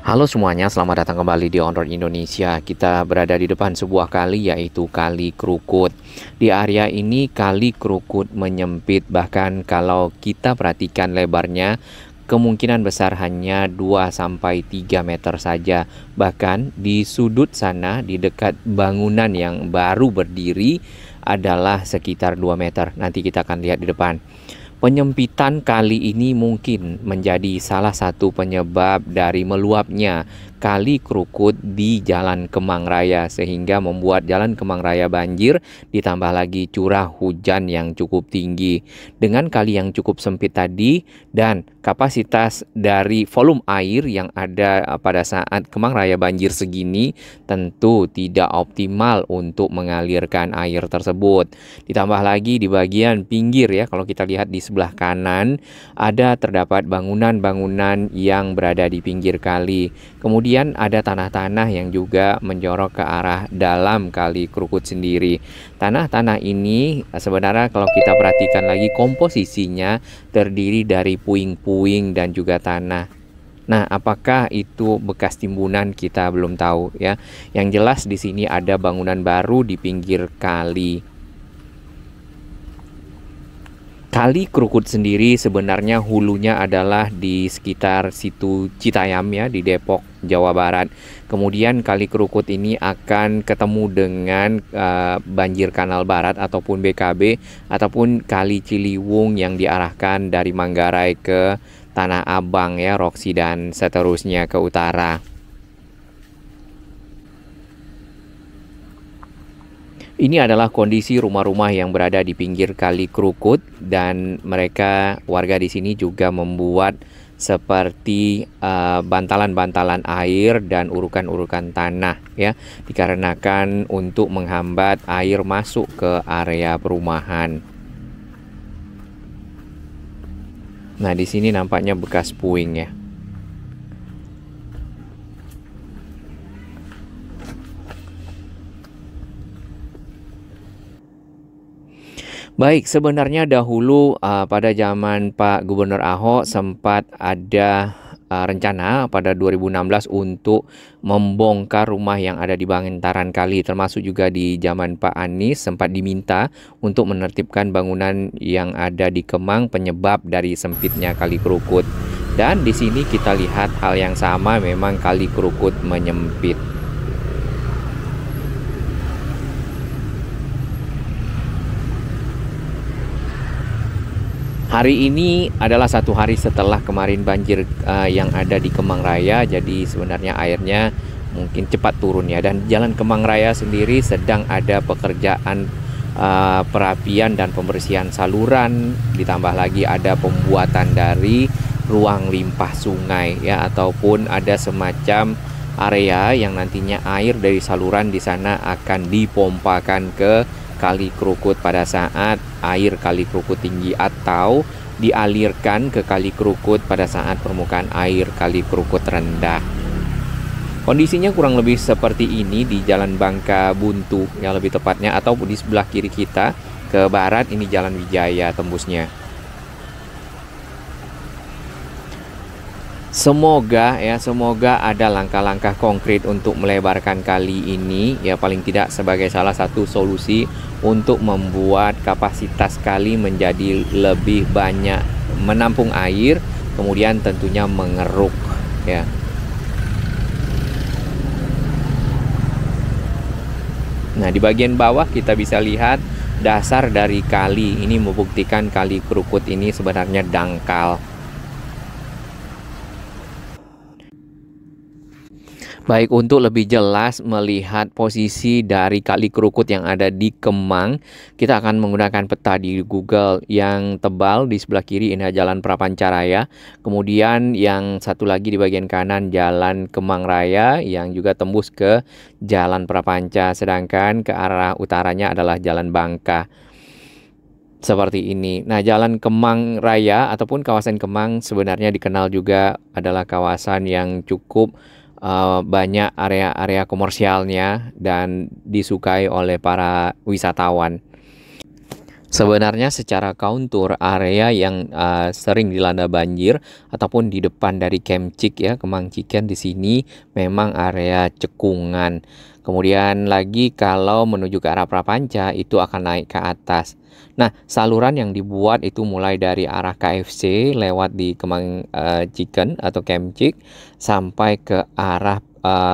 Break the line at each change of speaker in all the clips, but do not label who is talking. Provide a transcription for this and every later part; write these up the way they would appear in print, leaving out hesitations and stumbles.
Halo semuanya, selamat datang kembali di On Road Indonesia. Kita berada di depan sebuah kali, yaitu Kali Krukut. Di area ini Kali Krukut menyempit, bahkan kalau kita perhatikan lebarnya kemungkinan besar hanya 2-3 meter saja. Bahkan di sudut sana, di dekat bangunan yang baru berdiri adalah sekitar 2 meter. Nanti kita akan lihat di depan. Penyempitan kali ini mungkin menjadi salah satu penyebab dari meluapnya Kali Krukut di Jalan Kemang Raya, sehingga membuat Jalan Kemang Raya banjir, ditambah lagi curah hujan yang cukup tinggi. Dengan kali yang cukup sempit tadi dan kapasitas dari volume air yang ada pada saat Kemang Raya banjir segini, tentu tidak optimal untuk mengalirkan air tersebut. Ditambah lagi di bagian pinggir ya, kalau kita lihat di sebelah kanan ada terdapat bangunan-bangunan yang berada di pinggir kali. Kemudian ada tanah-tanah yang juga menjorok ke arah dalam Kali Krukut sendiri. Tanah-tanah ini sebenarnya kalau kita perhatikan lagi komposisinya terdiri dari puing-puing dan juga tanah. Nah, apakah itu bekas timbunan kita belum tahu ya. Yang jelas di sini ada bangunan baru di pinggir kali. Kali Krukut sendiri sebenarnya hulunya adalah di sekitar situ Citayam ya, di Depok, Jawa Barat. Kemudian Kali Krukut ini akan ketemu dengan banjir Kanal Barat ataupun BKB ataupun Kali Ciliwung yang diarahkan dari Manggarai ke Tanah Abang ya, Roksi dan seterusnya ke utara. Ini adalah kondisi rumah-rumah yang berada di pinggir Kali Krukut, dan mereka warga di sini juga membuat seperti bantalan-bantalan air dan urukan-urukan tanah ya, dikarenakan untuk menghambat air masuk ke area perumahan. Nah, di sini nampaknya bekas puing ya. Baik, sebenarnya dahulu pada zaman Pak Gubernur Ahok sempat ada rencana pada 2016 untuk membongkar rumah yang ada di bantaran kali, termasuk juga di zaman Pak Anies sempat diminta untuk menertibkan bangunan yang ada di Kemang penyebab dari sempitnya Kali Krukut. Dan di sini kita lihat hal yang sama, memang Kali Krukut menyempit. Hari ini adalah satu hari setelah kemarin banjir yang ada di Kemang Raya, jadi sebenarnya airnya mungkin cepat turun ya. Dan Jalan Kemang Raya sendiri sedang ada pekerjaan perapian dan pembersihan saluran, ditambah lagi ada pembuatan dari ruang limpah sungai ya, ataupun ada semacam area yang nantinya air dari saluran di sana akan dipompakan ke Kali Krukut pada saat air Kali Krukut tinggi, atau dialirkan ke Kali Krukut pada saat permukaan air Kali Krukut rendah. Kondisinya kurang lebih seperti ini di Jalan Bangka Buntu ya, lebih tepatnya, atau di sebelah kiri kita ke barat ini Jalan Wijaya tembusnya. Semoga ada langkah-langkah konkret untuk melebarkan kali ini ya, paling tidak sebagai salah satu solusi untuk membuat kapasitas kali menjadi lebih banyak menampung air, kemudian tentunya mengeruk ya. Nah, di bagian bawah kita bisa lihat dasar dari kali ini, membuktikan Kali Krukut ini sebenarnya dangkal. Baik, untuk lebih jelas melihat posisi dari Kali Krukut yang ada di Kemang, kita akan menggunakan peta di Google yang tebal. Di sebelah kiri ini Jalan Prapancaraya, kemudian yang satu lagi di bagian kanan Jalan Kemang Raya yang juga tembus ke Jalan Prapanca, sedangkan ke arah utaranya adalah Jalan Bangka. Seperti ini. Nah, Jalan Kemang Raya ataupun kawasan Kemang sebenarnya dikenal juga adalah kawasan yang cukup banyak area-area komersialnya dan disukai oleh para wisatawan. Sebenarnya secara kauntur area yang sering dilanda banjir ataupun di depan dari Kemcik ya, Kemang Chiken di sini memang area cekungan. Kemudian lagi kalau menuju ke arah Prapanca itu akan naik ke atas. Nah, saluran yang dibuat itu mulai dari arah KFC lewat di Kemang Chiken atau Kemcik sampai ke arah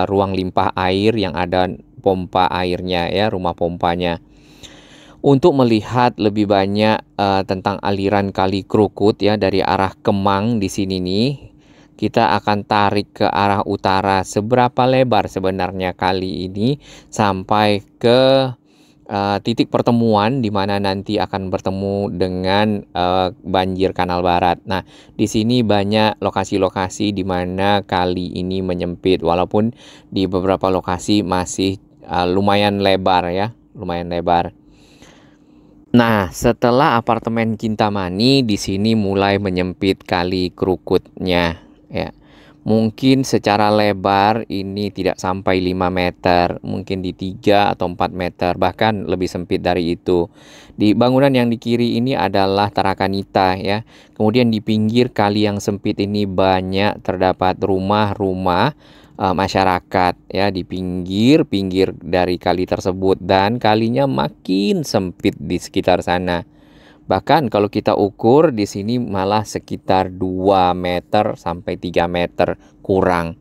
ruang limpah air yang ada pompa airnya ya, rumah pompanya. Untuk melihat lebih banyak tentang aliran Kali Krukut ya dari arah Kemang di sini nih, kita akan tarik ke arah utara seberapa lebar sebenarnya kali ini sampai ke titik pertemuan di mana nanti akan bertemu dengan banjir Kanal Barat. Nah, di sini banyak lokasi-lokasi di mana kali ini menyempit walaupun di beberapa lokasi masih lumayan lebar ya, lumayan lebar. Nah, setelah apartemen Kintamani di sini mulai menyempit Kali Krukutnya ya. Mungkin secara lebar ini tidak sampai 5 meter, mungkin di 3 atau 4 meter, bahkan lebih sempit dari itu. Di bangunan yang di kiri ini adalah Tarakanita ya. Kemudian di pinggir kali yang sempit ini banyak terdapat rumah-rumah masyarakat ya di pinggir-pinggir dari kali tersebut, dan kalinya makin sempit di sekitar sana. Bahkan kalau kita ukur di sini malah sekitar 2 meter sampai 3 meter kurang.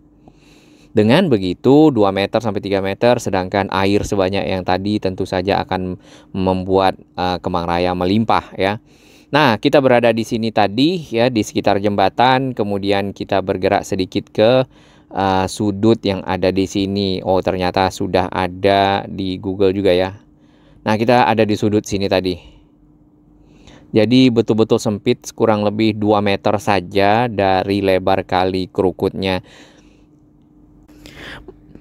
Dengan begitu 2 meter sampai 3 meter, sedangkan air sebanyak yang tadi tentu saja akan membuat Kemang Raya melimpah ya. Nah, kita berada di sini tadi ya di sekitar jembatan, kemudian kita bergerak sedikit ke sudut yang ada di sini. Oh, ternyata sudah ada di Google juga ya. Nah, kita ada di sudut sini tadi. Jadi betul-betul sempit, kurang lebih 2 meter saja dari lebar Kali Krukutnya.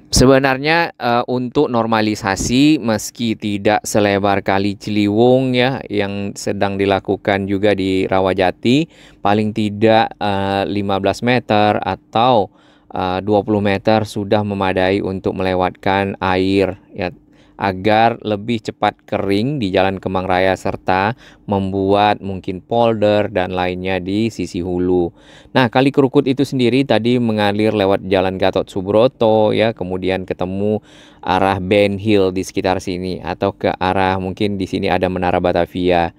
Sebenarnya untuk normalisasi meski tidak selebar Kali Ciliwung ya yang sedang dilakukan juga di Rawajati, paling tidak 15 meter atau 20 meter sudah memadai untuk melewatkan air ya, agar lebih cepat kering di Jalan Kemang Raya serta membuat mungkin polder dan lainnya di sisi hulu. Nah, Kali Krukut itu sendiri tadi mengalir lewat Jalan Gatot Subroto ya, kemudian ketemu arah Ben Hill di sekitar sini atau ke arah mungkin di sini ada Menara Batavia.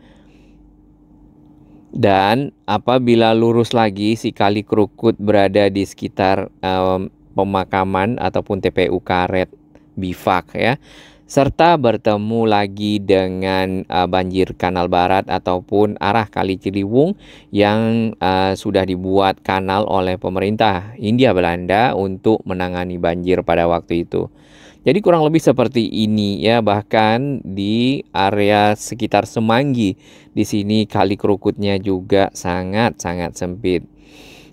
Dan apabila lurus lagi si Kali Krukut berada di sekitar pemakaman ataupun TPU Karet Bifak ya, serta bertemu lagi dengan banjir Kanal Barat ataupun arah Kali Ciliwung yang sudah dibuat kanal oleh pemerintah Hindia Belanda untuk menangani banjir pada waktu itu. Jadi kurang lebih seperti ini ya, bahkan di area sekitar Semanggi di sini Kali Krukutnya juga sangat-sangat sempit.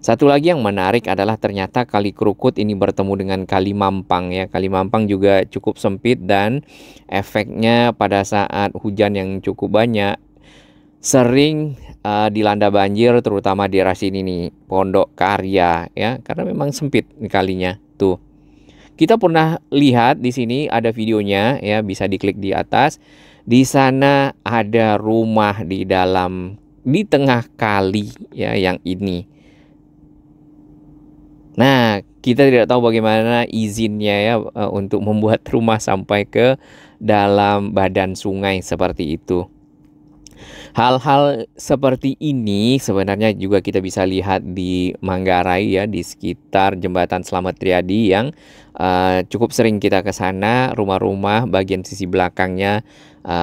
Satu lagi yang menarik adalah ternyata Kali Krukut ini bertemu dengan Kali Mampang ya. Kali Mampang juga cukup sempit dan efeknya pada saat hujan yang cukup banyak sering dilanda banjir, terutama di daerah sini nih, Pondok Karya ya, karena memang sempit kalinya tuh. Kita pernah lihat di sini ada videonya ya, bisa diklik di atas. Di sana ada rumah di tengah kali ya yang ini. Nah, kita tidak tahu bagaimana izinnya ya untuk membuat rumah sampai ke dalam badan sungai seperti itu. Hal-hal seperti ini sebenarnya juga kita bisa lihat di Manggarai ya, di sekitar Jembatan Slamet Riyadi yang cukup sering kita ke sana. Rumah-rumah bagian sisi belakangnya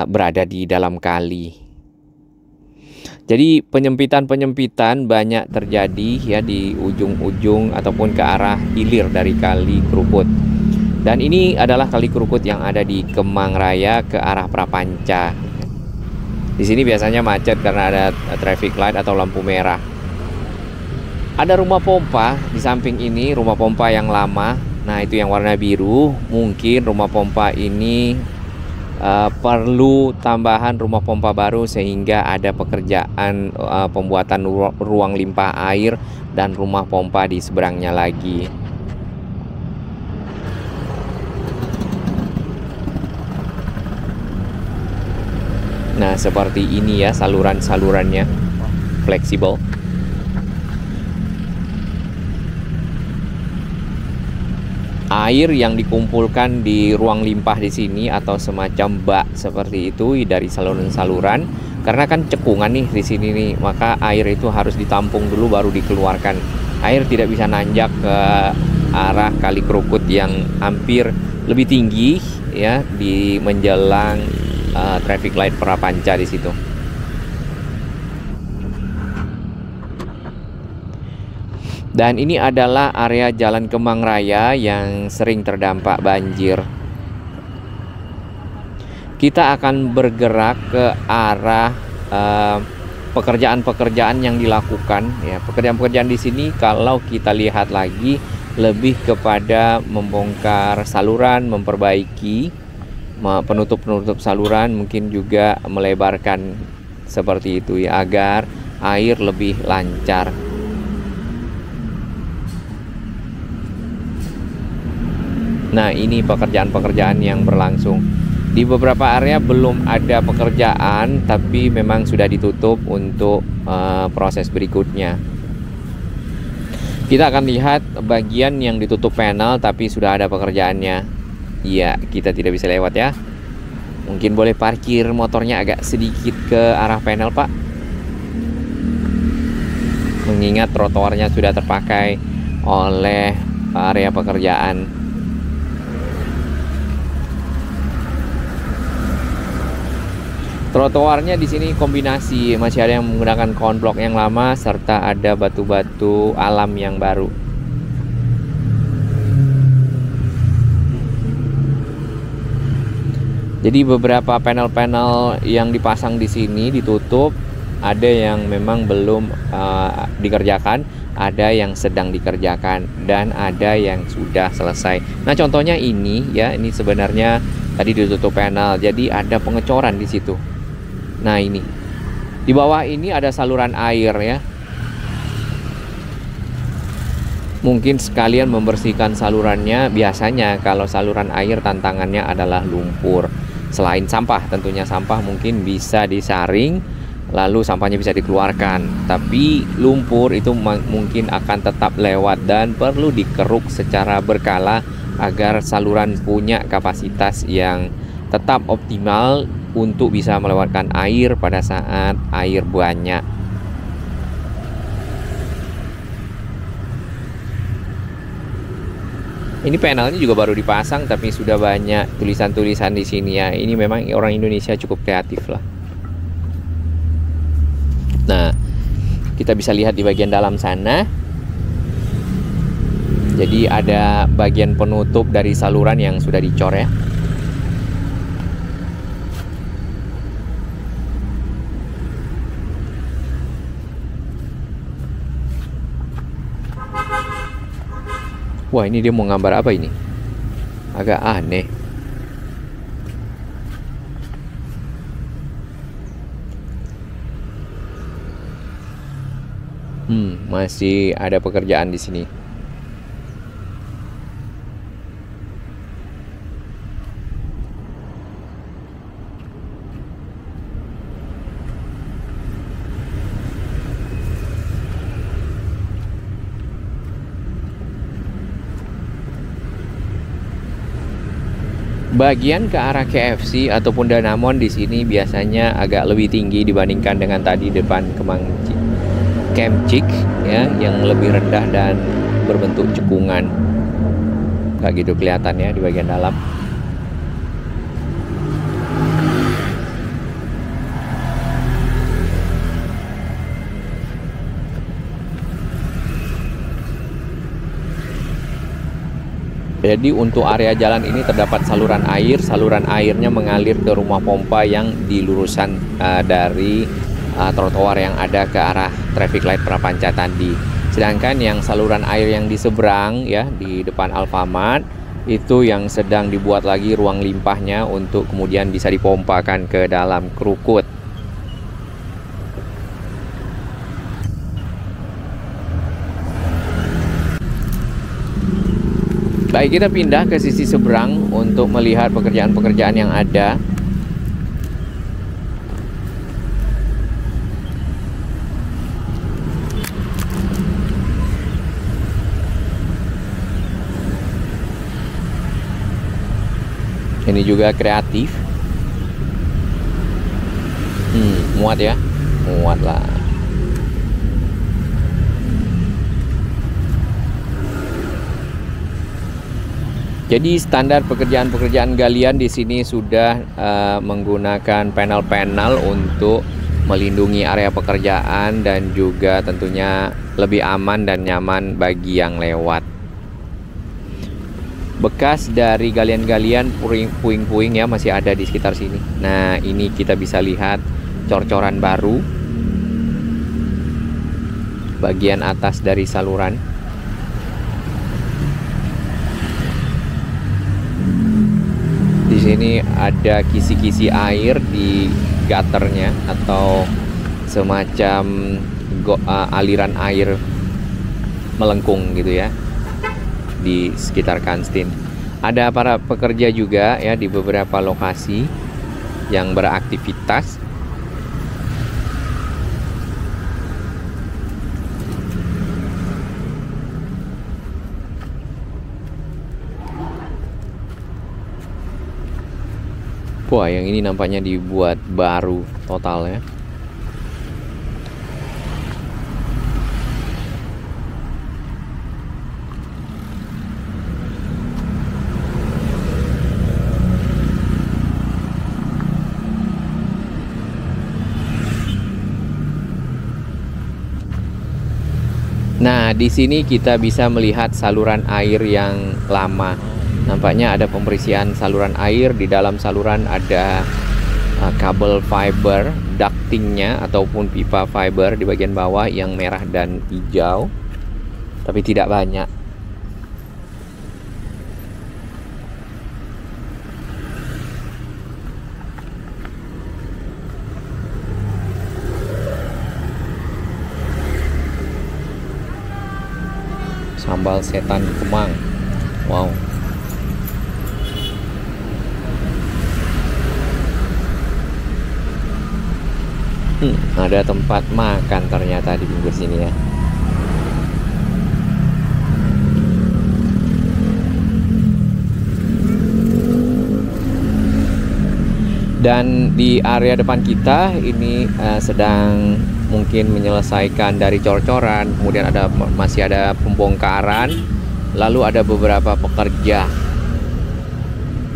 berada di dalam kali. Jadi penyempitan-penyempitan banyak terjadi ya di ujung-ujung ataupun ke arah hilir dari Kali Krukut. Dan ini adalah Kali Krukut yang ada di Kemang Raya ke arah Prapanca. Di sini biasanya macet karena ada traffic light atau lampu merah. Ada rumah pompa di samping ini, rumah pompa yang lama. Nah, itu yang warna biru. Mungkin rumah pompa ini perlu tambahan rumah pompa baru sehingga ada pekerjaan pembuatan ruang limpah air dan rumah pompa di seberangnya lagi. Nah, seperti ini ya saluran-salurannya, fleksibel. Air yang dikumpulkan di ruang limpah di sini atau semacam bak seperti itu dari saluran-saluran, karena kan cekungan nih di sini nih, maka air itu harus ditampung dulu baru dikeluarkan. Air tidak bisa nanjak ke arah Kali Krukut yang hampir lebih tinggi ya di menjelang traffic light Prapanca di situ. Dan ini adalah area Jalan Kemang Raya yang sering terdampak banjir. Kita akan bergerak ke arah pekerjaan-pekerjaan yang dilakukan ya. Pekerjaan-pekerjaan di sini kalau kita lihat lagi lebih kepada membongkar saluran, memperbaiki penutup-penutup saluran, mungkin juga melebarkan seperti itu ya agar air lebih lancar. Nah, ini pekerjaan-pekerjaan yang berlangsung. Di beberapa area belum ada pekerjaan, tapi memang sudah ditutup untuk proses berikutnya. Kita akan lihat bagian yang ditutup panel, tapi sudah ada pekerjaannya. Iya, kita tidak bisa lewat ya. Mungkin boleh parkir motornya agak sedikit ke arah panel, Pak. Mengingat trotoarnya sudah terpakai oleh area pekerjaan. Trotoarnya di sini kombinasi, masih ada yang menggunakan konblok yang lama serta ada batu-batu alam yang baru. Jadi beberapa panel-panel yang dipasang di sini ditutup, ada yang memang belum dikerjakan, ada yang sedang dikerjakan, dan ada yang sudah selesai. Nah, contohnya ini ya, ini sebenarnya tadi ditutup panel, jadi ada pengecoran di situ. Nah, ini di bawah ini ada saluran air ya. Mungkin sekalian membersihkan salurannya. Biasanya kalau saluran air tantangannya adalah lumpur. Selain sampah, tentunya sampah mungkin bisa disaring, lalu sampahnya bisa dikeluarkan. Tapi lumpur itu mungkin akan tetap lewat dan perlu dikeruk secara berkala agar saluran punya kapasitas yang tetap optimal untuk bisa melewatkan air pada saat air banyak. Ini panelnya juga baru dipasang, tapi sudah banyak tulisan-tulisan di sini ya. Ini memang orang Indonesia cukup kreatif lah. Nah, kita bisa lihat di bagian dalam sana. Jadi ada bagian penutup dari saluran yang sudah dicor ya. Wah, ini dia mau gambar apa ini? Agak aneh. Masih ada pekerjaan di sini. Bagian ke arah KFC ataupun Danamon di sini biasanya agak lebih tinggi dibandingkan dengan tadi depan Kemcik ya, yang lebih rendah dan berbentuk cekungan. Gak gitu kelihatan ya di bagian dalam. Jadi untuk area jalan ini terdapat saluran airnya mengalir ke rumah pompa yang di lurusan dari trotoar yang ada ke arah traffic light Prapanca tadi. Sedangkan yang saluran air yang di seberang ya, di depan Alfamart, itu yang sedang dibuat lagi ruang limpahnya untuk kemudian bisa dipompakan ke dalam Krukut. Baik, kita pindah ke sisi seberang untuk melihat pekerjaan-pekerjaan yang ada. Ini juga kreatif. Muat ya, muat lah. Jadi standar pekerjaan-pekerjaan galian di sini sudah menggunakan panel-panel untuk melindungi area pekerjaan dan juga tentunya lebih aman dan nyaman bagi yang lewat. Bekas dari galian-galian puing-puing ya masih ada di sekitar sini. Nah, ini kita bisa lihat cor-coran baru bagian atas dari saluran. Di sini ada kisi-kisi air di gutternya atau semacam aliran air melengkung gitu ya di sekitar kantin. Ada para pekerja juga ya di beberapa lokasi yang beraktivitas. Wah, yang ini nampaknya dibuat baru total ya. Nah, di sini kita bisa melihat saluran air yang lama. Nampaknya ada pembersihan saluran air. Di dalam saluran ada kabel fiber ductingnya ataupun pipa fiber di bagian bawah yang merah dan hijau, tapi tidak banyak. Sambal setan Kemang. Wow. Ada tempat makan ternyata di pinggir sini ya. Dan di area depan kita ini sedang mungkin menyelesaikan dari cor-coran, kemudian masih ada pembongkaran, lalu ada beberapa pekerja.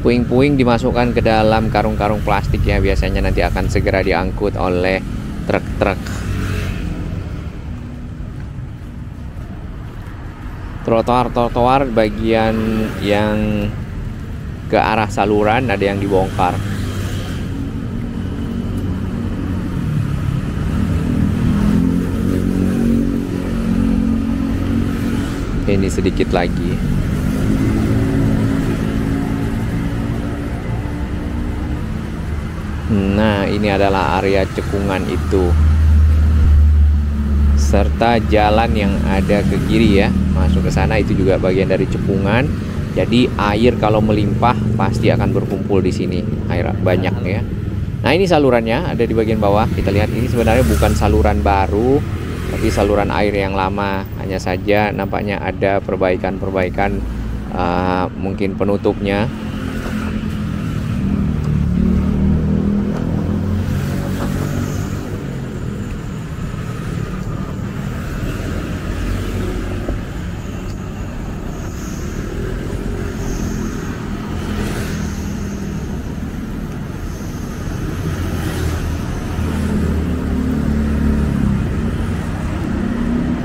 Puing-puing dimasukkan ke dalam karung-karung plastik ya, biasanya nanti akan segera diangkut oleh truk-truk. Trotoar bagian yang ke arah saluran ada yang dibongkar. Ini sedikit lagi. Nah, ini adalah area cekungan itu, serta jalan yang ada ke kiri ya, masuk ke sana itu juga bagian dari cekungan. Jadi air kalau melimpah pasti akan berkumpul di sini, air banyak ya. Nah, ini salurannya ada di bagian bawah. Kita lihat ini sebenarnya bukan saluran baru, tapi saluran air yang lama. Hanya saja nampaknya ada perbaikan-perbaikan, mungkin penutupnya.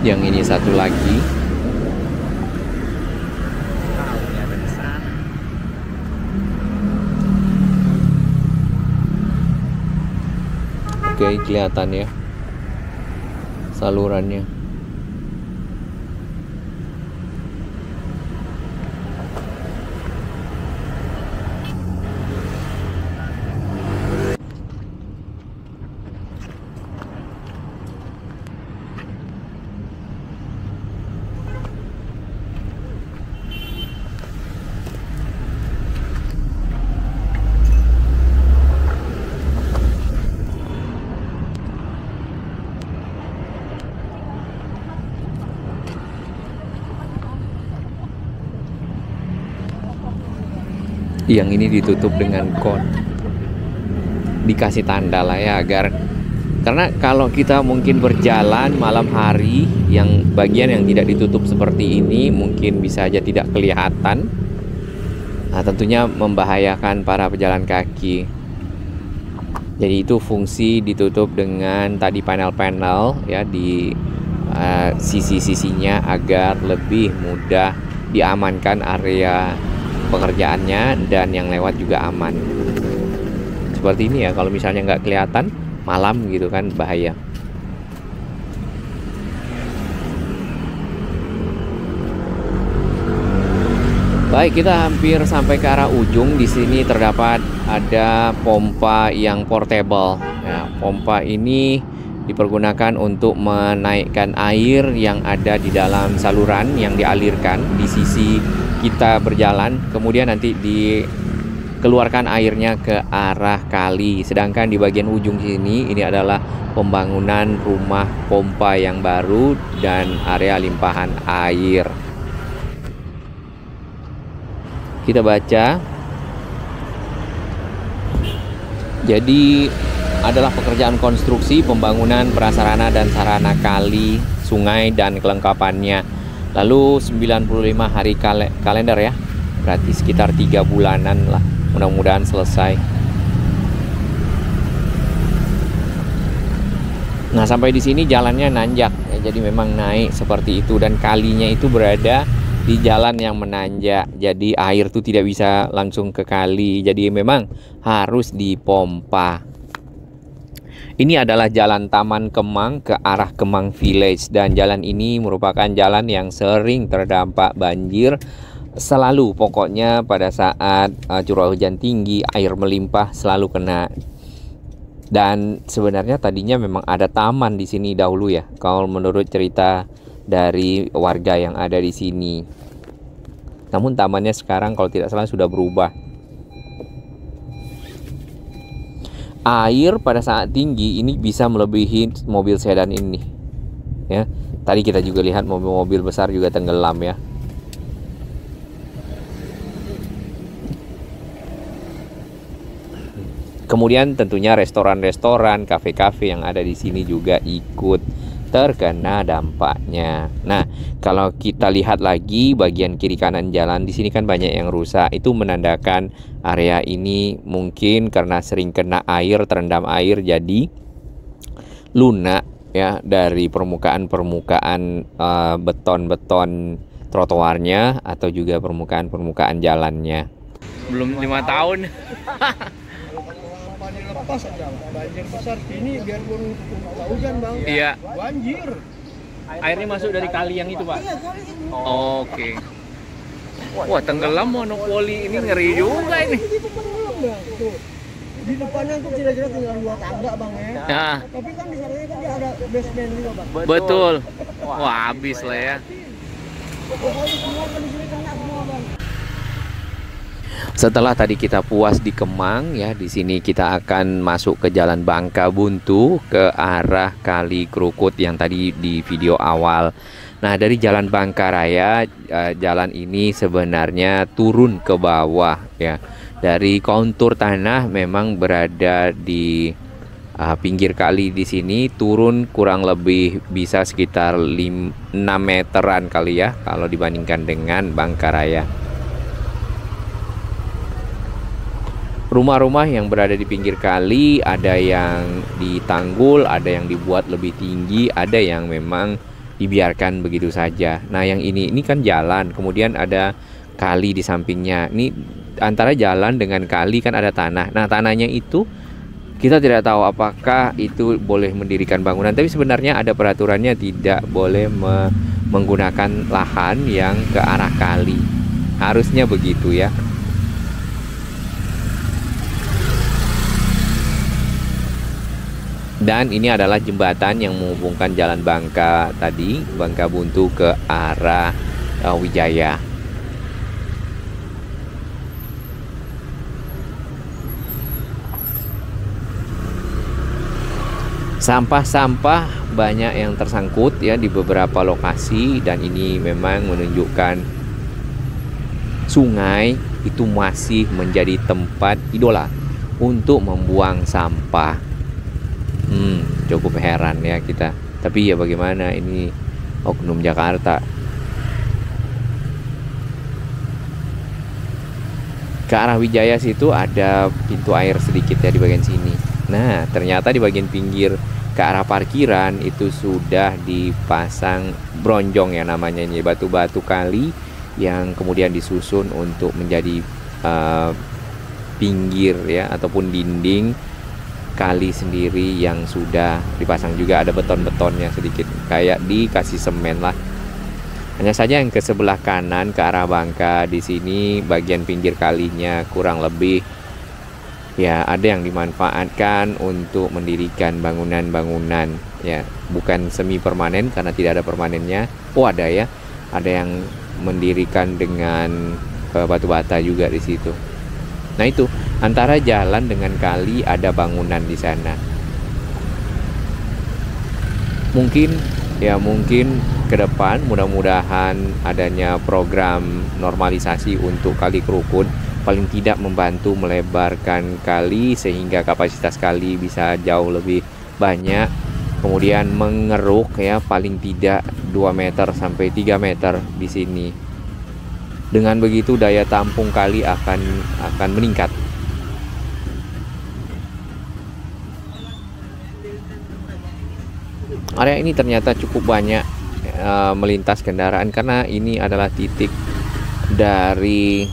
Yang ini satu lagi. Oke, kelihatan ya salurannya. Yang ini ditutup dengan kon, dikasih tanda lah ya, agar karena kalau kita mungkin berjalan malam hari, yang bagian yang tidak ditutup seperti ini mungkin bisa aja tidak kelihatan. Nah, tentunya membahayakan para pejalan kaki. Jadi itu fungsi ditutup dengan tadi panel-panel ya di sisi-sisinya agar lebih mudah diamankan area pekerjaannya dan yang lewat juga aman. Seperti ini ya, kalau misalnya nggak kelihatan malam gitu kan bahaya. Baik, kita hampir sampai ke arah ujung. Di sini terdapat ada pompa yang portable. Ya, pompa ini dipergunakan untuk menaikkan air yang ada di dalam saluran yang dialirkan di sisi kita berjalan, kemudian nanti dikeluarkan airnya ke arah kali. Sedangkan di bagian ujung sini ini adalah pembangunan rumah pompa yang baru dan area limpahan air. Kita baca. Jadi adalah pekerjaan konstruksi, pembangunan prasarana dan sarana kali, sungai dan kelengkapannya. Lalu 95 hari kalender ya, berarti sekitar 3 bulanan lah, mudah-mudahan selesai. Nah, sampai di sini jalannya nanjak ya, jadi memang naik seperti itu, dan kalinya itu berada di jalan yang menanjak, jadi air tuh tidak bisa langsung ke kali, jadi memang harus dipompa. Ini adalah jalan Taman Kemang ke arah Kemang Village, dan jalan ini merupakan jalan yang sering terdampak banjir selalu. Pokoknya pada saat curah hujan tinggi, air melimpah selalu kena. Dan sebenarnya tadinya memang ada taman di sini dahulu ya, kalau menurut cerita dari warga yang ada di sini. Namun tamannya sekarang kalau tidak salah sudah berubah. Air pada saat tinggi ini bisa melebihi mobil sedan ini ya. Tadi kita juga lihat mobil-mobil besar juga tenggelam ya. Kemudian tentunya restoran-restoran, kafe-kafe yang ada di sini juga ikut terkena dampaknya. Nah, kalau kita lihat lagi bagian kiri kanan jalan, di sini kan banyak yang rusak. Itu menandakan area ini mungkin karena sering kena air, terendam air, jadi lunak ya dari permukaan-permukaan beton-beton trotoarnya atau juga permukaan-permukaan jalannya. Belum 5 tahun.
Lepas aja banjir besar sini, biarpun nggak hujan bang.
Iya.
Banjir.
Airnya masuk dari kali yang itu pak.
Iya kali itu.
Oke. Wah, tenggelam monopoli ini ngeri juga ini.
Itu tenggelam bang. Tuh. Di depannya tuh kira-kira tinggal 2 tangga bang ya.
Nah.
Tapi kan di sana kan dia ada basement juga bang.
Betul. Wah, habis lah ya.
Pokoknya semua kan di sini kena semua bang.
Setelah tadi kita puas di Kemang ya, di sini kita akan masuk ke Jalan Bangka Buntu ke arah Kali Krukut yang tadi di video awal. Nah, dari Jalan Bangka Raya, jalan ini sebenarnya turun ke bawah ya. Dari kontur tanah memang berada di pinggir kali di sini, turun kurang lebih bisa sekitar 6 meteran kali ya kalau dibandingkan dengan Bangka Raya. Rumah-rumah yang berada di pinggir kali ada yang ditanggul, ada yang dibuat lebih tinggi, ada yang memang dibiarkan begitu saja. Nah, yang ini kan jalan, kemudian ada kali di sampingnya. Ini antara jalan dengan kali kan ada tanah. Nah, tanahnya itu kita tidak tahu apakah itu boleh mendirikan bangunan, tapi sebenarnya ada peraturannya tidak boleh menggunakan lahan yang ke arah kali. Harusnya begitu ya. Dan ini adalah jembatan yang menghubungkan Jalan Bangka tadi, Bangka Buntu ke arah Wijaya. Sampah-sampah banyak yang tersangkut ya di beberapa lokasi, dan ini memang menunjukkan sungai itu masih menjadi tempat idola untuk membuang sampah. Cukup heran ya kita. Tapi ya bagaimana, ini oknum Jakarta. Ke arah Wijaya situ ada pintu air sedikit ya di bagian sini. Nah, ternyata di bagian pinggir ke arah parkiran itu sudah dipasang bronjong ya namanya, ini batu-batu kali yang kemudian disusun untuk menjadi pinggir ya ataupun dinding kali sendiri yang sudah dipasang. Juga ada beton-betonnya sedikit, kayak dikasih semen lah. Hanya saja yang ke sebelah kanan ke arah Bangka di sini bagian pinggir kalinya kurang lebih ya ada yang dimanfaatkan untuk mendirikan bangunan-bangunan ya, bukan semi permanen karena tidak ada permanennya. Oh ada ya, ada yang mendirikan dengan batu bata juga di situ. Nah itu antara jalan dengan kali ada bangunan di sana. Mungkin ke depan mudah-mudahan adanya program normalisasi untuk Kali Krukut paling tidak membantu melebarkan kali sehingga kapasitas kali bisa jauh lebih banyak, kemudian mengeruk ya paling tidak 2 meter sampai 3 meter di sini. Dengan begitu daya tampung kali akan meningkat. Area ini ternyata cukup banyak melintas kendaraan karena ini adalah titik dari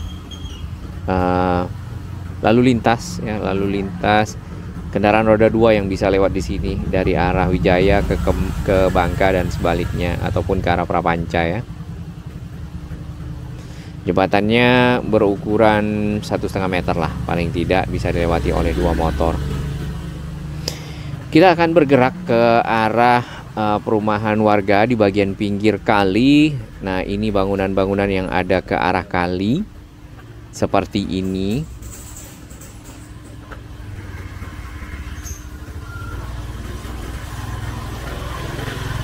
lalu lintas kendaraan roda 2 yang bisa lewat di sini dari arah Wijaya ke Bangka dan sebaliknya ataupun ke arah Prapanca ya. Jembatannya berukuran 1,5 meter lah, paling tidak bisa dilewati oleh 2 motor. Kita akan bergerak ke arah perumahan warga di bagian pinggir kali. Nah ini bangunan-bangunan yang ada ke arah kali seperti ini.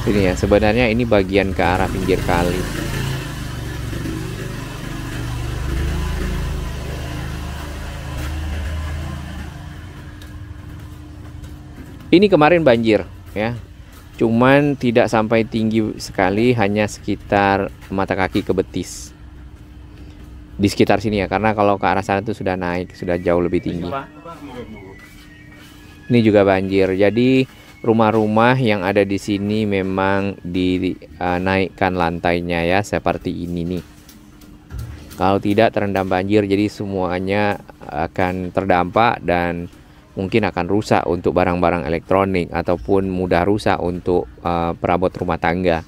Ini ya, sebenarnya ini bagian ke arah pinggir kali. Ini kemarin banjir ya, cuman tidak sampai tinggi sekali, hanya sekitar mata kaki ke betis di sekitar sini ya, karena kalau ke arah sana itu sudah naik, sudah jauh lebih tinggi. Ini juga banjir, jadi rumah-rumah yang ada di sini memang dinaikkan lantainya ya, seperti ini nih. Kalau tidak terendam banjir, jadi semuanya akan terdampak dan mungkin akan rusak untuk barang-barang elektronik ataupun mudah rusak untuk perabot rumah tangga.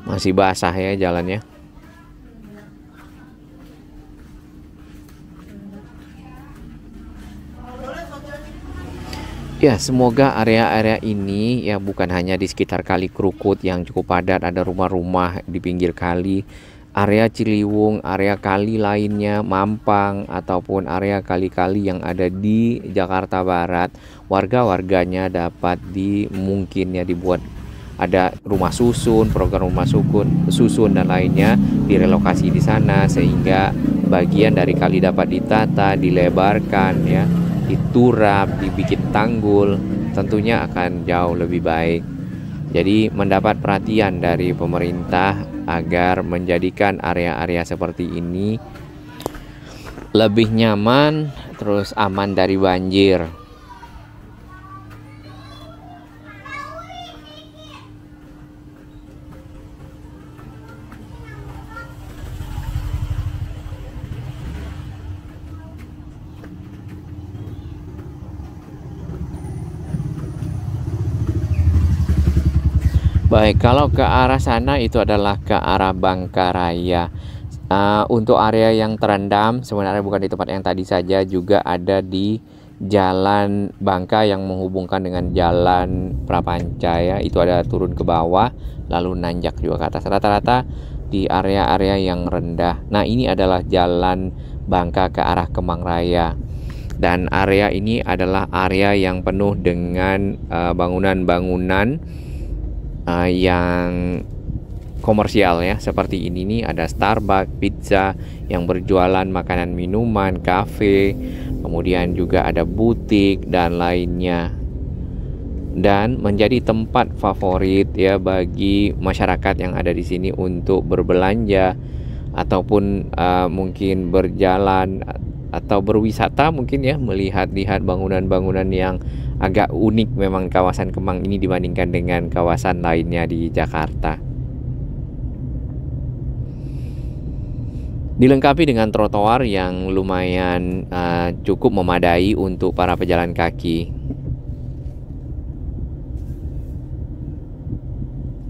Masih basah ya jalannya. Ya, semoga area-area ini ya bukan hanya di sekitar Kali Krukut yang cukup padat, ada rumah-rumah di pinggir kali, area Ciliwung, area kali lainnya, Mampang, ataupun area kali-kali yang ada di Jakarta Barat, warga-warganya dapat mungkin ya dibuat ada rumah susun, program rumah susun dan lainnya direlokasi di sana sehingga bagian dari kali dapat ditata, dilebarkan ya, diturap, dibikin tanggul, tentunya akan jauh lebih baik. Jadi mendapat perhatian dari pemerintah agar menjadikan area-area seperti ini lebih nyaman, terus aman dari banjir. Baik, kalau ke arah sana itu adalah ke arah Bangkaraya. Untuk area yang terendam sebenarnya bukan di tempat yang tadi saja, juga ada di Jalan Bangka yang menghubungkan dengan Jalan Prapanca ya. Itu ada turun ke bawah lalu nanjak juga ke atas. Rata-rata di area-area yang rendah. Nah, ini adalah Jalan Bangka ke arah Kemang Raya. Dan area ini adalah area yang penuh dengan bangunan-bangunan yang komersial ya, seperti ini nih, ada Starbucks, pizza yang berjualan makanan minuman, kafe, kemudian juga ada butik dan lainnya, dan menjadi tempat favorit ya bagi masyarakat yang ada di sini untuk berbelanja ataupun mungkin berjalan atau berwisata mungkin ya, melihat-lihat bangunan-bangunan yang agak unik memang kawasan Kemang ini dibandingkan dengan kawasan lainnya di Jakarta. Dilengkapi dengan trotoar yang lumayan cukup memadai untuk para pejalan kaki.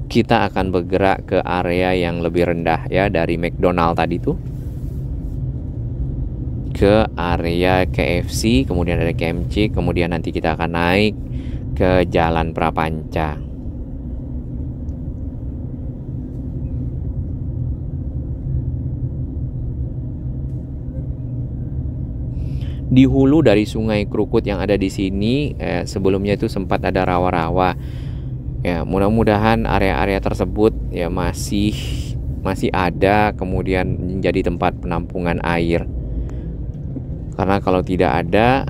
Kita akan bergerak ke area yang lebih rendah ya, dari McDonald tadi tuh ke area KFC, kemudian ada KMC, kemudian nanti kita akan naik ke Jalan Prapanca. Di hulu dari Sungai Krukut yang ada di sini, sebelumnya itu sempat ada rawa-rawa. Ya, mudah-mudahan area-area tersebut ya masih ada, kemudian menjadi tempat penampungan air. Karena kalau tidak ada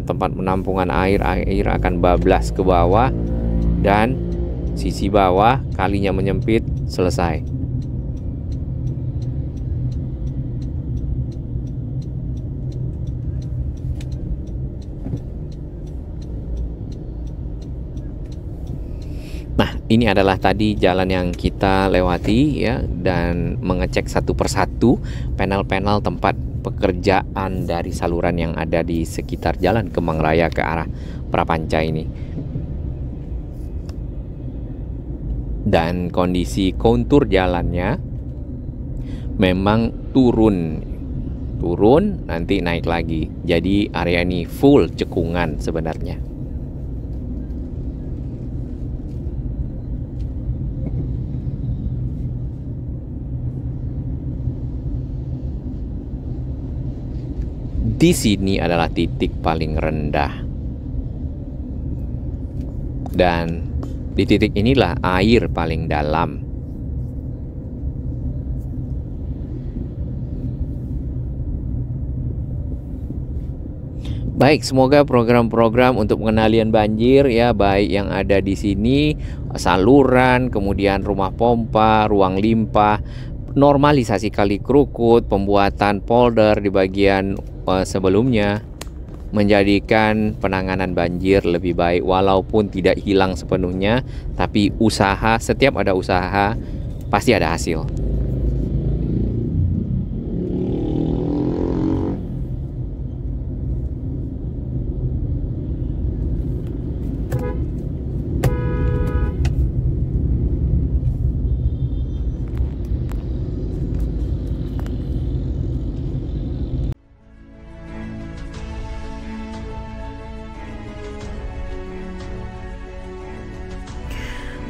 tempat penampungan air akan bablas ke bawah dan sisi bawah kalinya menyempit, selesai. Nah, ini adalah tadi jalan yang kita lewati ya, dan mengecek satu persatu panel-panel tempat pekerjaan dari saluran yang ada di sekitar Jalan Kemang Raya ke arah Prapanca ini. Dan kondisi kontur jalannya memang turun nanti naik lagi. Jadi area ini full cekungan sebenarnya. Di sini adalah titik paling rendah. Dan di titik inilah air paling dalam. Baik, semoga program-program untuk pengendalian banjir ya, baik yang ada di sini, saluran, kemudian rumah pompa, ruang limpah, normalisasi Kali Krukut, pembuatan polder di bagian sebelumnya, menjadikan penanganan banjir lebih baik. Walaupun tidak hilang sepenuhnya, tapi setiap ada usaha pasti ada hasil.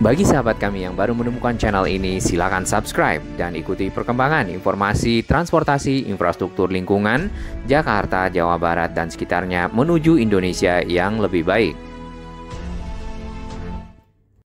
Bagi sahabat kami yang baru menemukan channel ini, silakan subscribe dan ikuti perkembangan informasi transportasi infrastruktur lingkungan Jakarta, Jawa Barat, dan sekitarnya menuju Indonesia yang lebih baik.